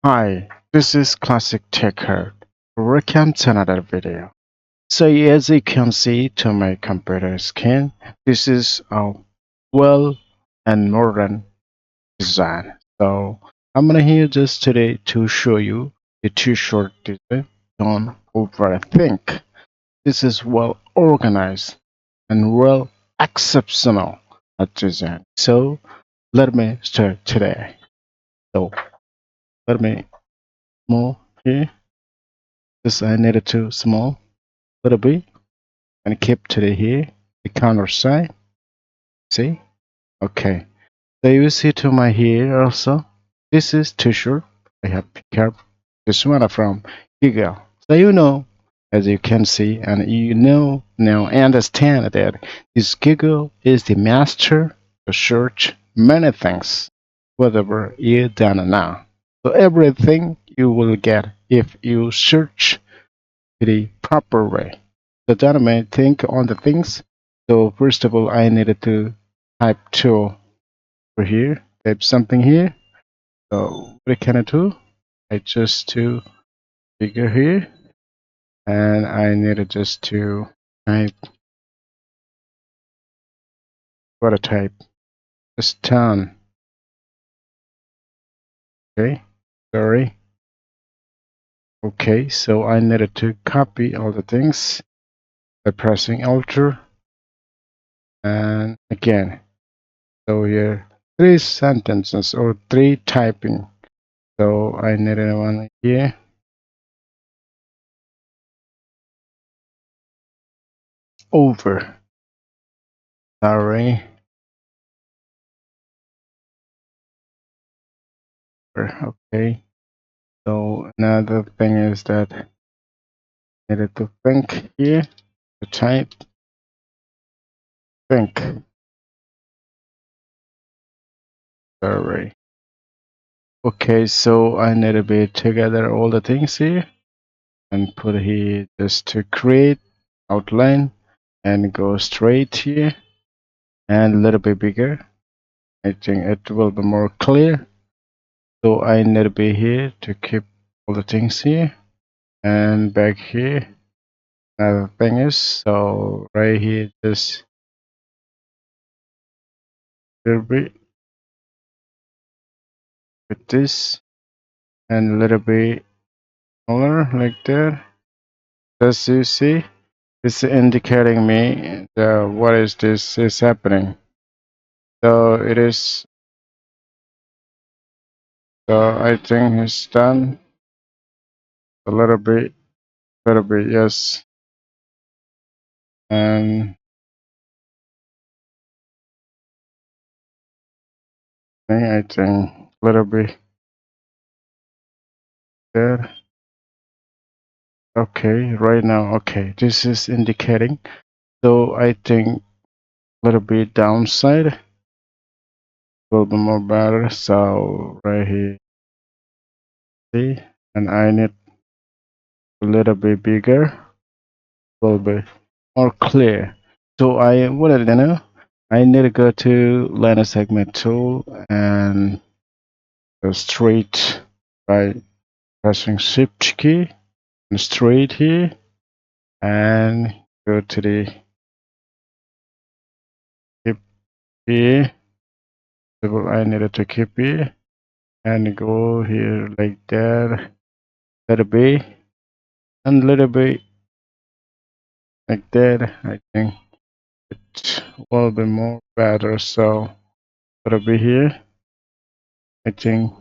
Hi, this is Classic Techart. Welcome to another video. So as you can see to my computer screen, this is a well and modern design. So I'm gonna here just today to show you the t-shirt design. Don't overthink. This is well organized and well exceptional at design. So let me start today. So let me move here. This I needed to small little bit and keep to the here the counter side. See? Okay. So you see to my here also. This is t-shirt. I have picked up this one from Google. So you know, as you can see, and you know now understand that this Google is the master to search many things, whatever you done now. So everything you will get if you search the proper way. So that I may think on the things. So first of all, I needed to type tool over here, type something here. So what can I do? I just to figure here, and I needed just to type what a type. Just town. Okay, sorry. Okay, so I needed to copy all the things by pressing Alt and again. So here three sentences or three typing. So I needed one here. Over. Sorry. Okay. So another thing is that I needed to think here. To type think. Sorry. Okay, so I need to be together all the things here and put here just to create outline and go straight here and a little bit bigger. I think it will be more clear. So I need to be here to keep all the things here and back here. Another thing is, so right here, just a little bit with this and a little bit smaller like that. As you see, it's indicating me what is this is happening. So it is, so I think it's done little bit, yes. And I think a little bit there. Okay, right now, okay, this is indicating. So I think a little bit downside will be more better. So right here, see, and I need a little bit bigger, will be more clear. So I what did I know? I need to go to line segment tool and go straight by pressing shift key and straight here and go to the keep here. So I needed to keep here and go here like that, little bit and little bit like that. I think it will be more better. So little bit here. I think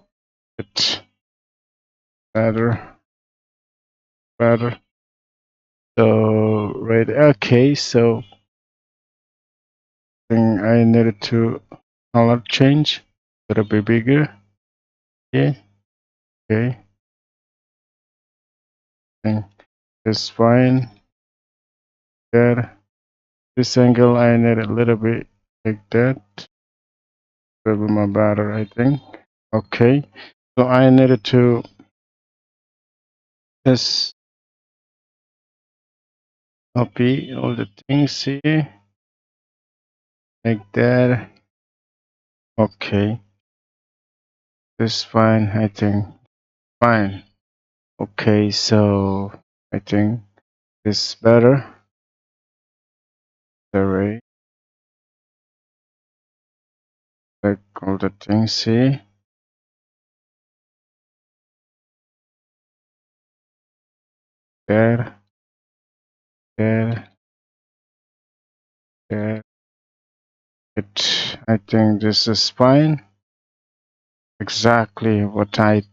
it's better, better. So right, okay. So I think I needed to color change, little bit bigger. Yeah, okay. I think it's fine. There. This angle I need a little bit like that. Will be more better, I think. Okay. So I needed to just copy all the things here like that. Okay. This fine, I think. Fine. Okay, so I think this better. The way like all the things here. There, there, there. It. I think this is fine. Exactly what I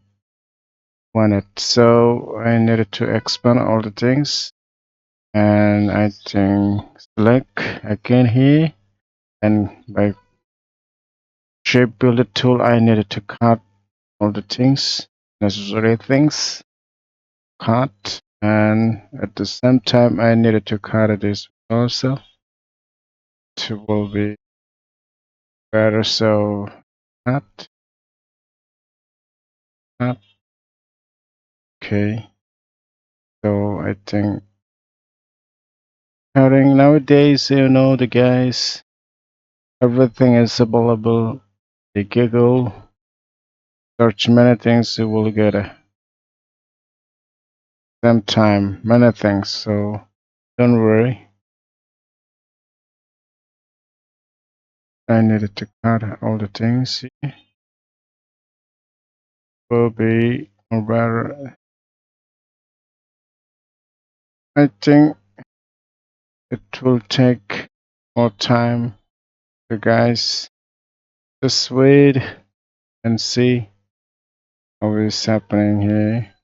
wanted. So I needed to expand all the things, and I think select again here, and by shape builder tool, I needed to cut all the things, necessary things, cut, and at the same time, I needed to cut this also to will be better. So cut, cut. Okay. So I think cutting nowadays, the guys, everything is available. You Google, search many things, you will get a same time many things. So don't worry. I needed to cut all the things. Will be better. I think it will take more time. You guys just wait and see how is happening here.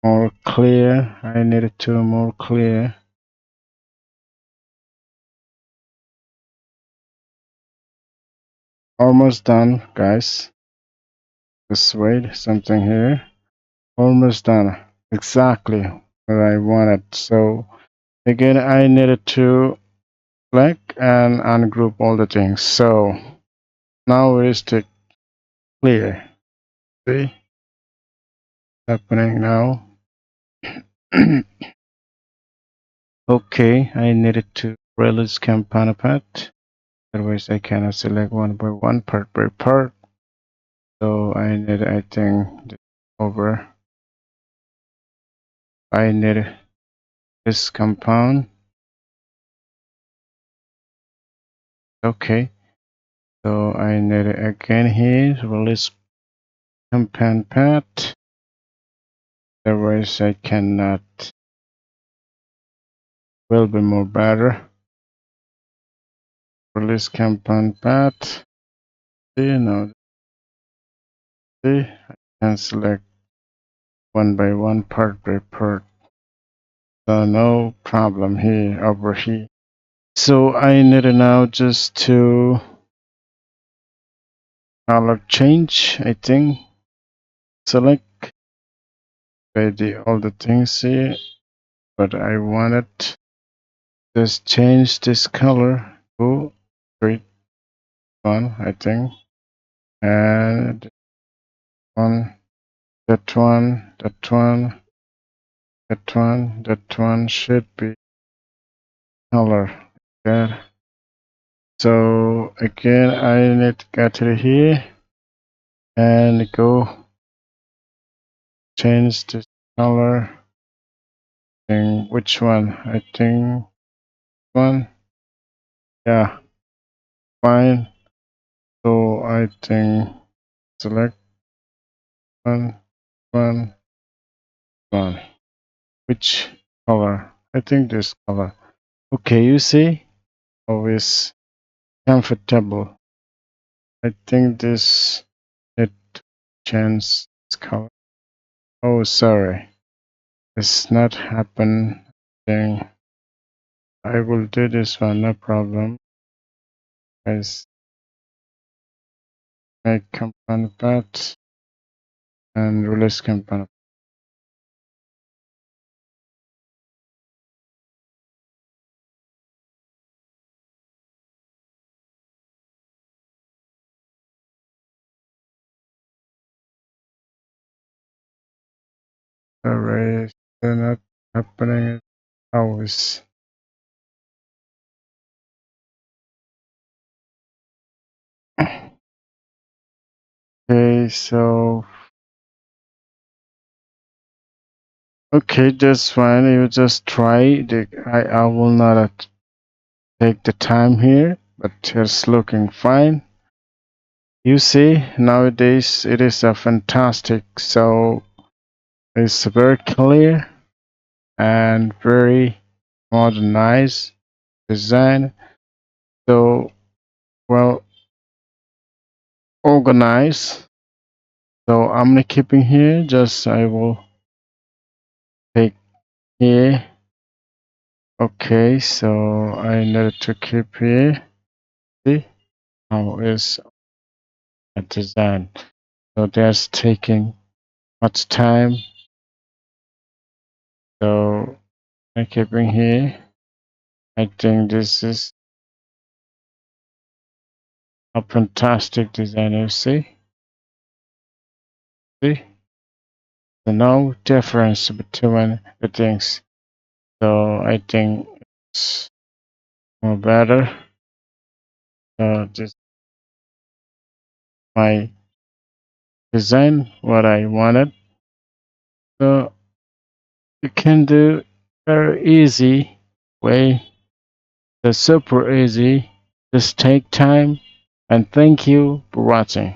More clear. I needed to more clear. Almost done, guys. Just wait. Something here. Almost done. Exactly what I wanted. So again, I needed to select and ungroup all the things. So now it is to clear. See happening now. Okay, I needed to release campaign path. Otherwise, I cannot select one by one, part by part. So I think, this over. I need this compound. Okay, so I need it again here. Release compound path. Otherwise, I cannot. Will be more better. Release compound path. See now. See, I can select one by one, part by part. So no problem here over here. So I need now just to color change. I think select by all the things here, but I wanted just change this color to straight one. I think, and one, that one, that one, that one, that one should be color. There. So again, I need to get to here and go change this color. And which one? I think one. Yeah, fine. So I think select one, one, one. Which color? I think this color. Okay, you see, always comfortable. I think this it change this color. Oh, sorry, it's not happen. Then I will do this one, no problem. Guys, make component path and release component. Sorry, they're not happening always. Okay, so okay, that's fine. You just try. I will not take the time here, but it's looking fine. You see, nowadays it is a fantastic. So it's very clear and very modernized design. So well organized. So I'm not keeping here. Just I will take here. Okay, so I need to keep here. See how is a design. So that's taking much time. So I'm keeping here. I think this is a fantastic design. You see, so no difference between the things. So I think it's more better. So this my design what I wanted. So you can do very easy way. The super easy. Just take time and thank you for watching.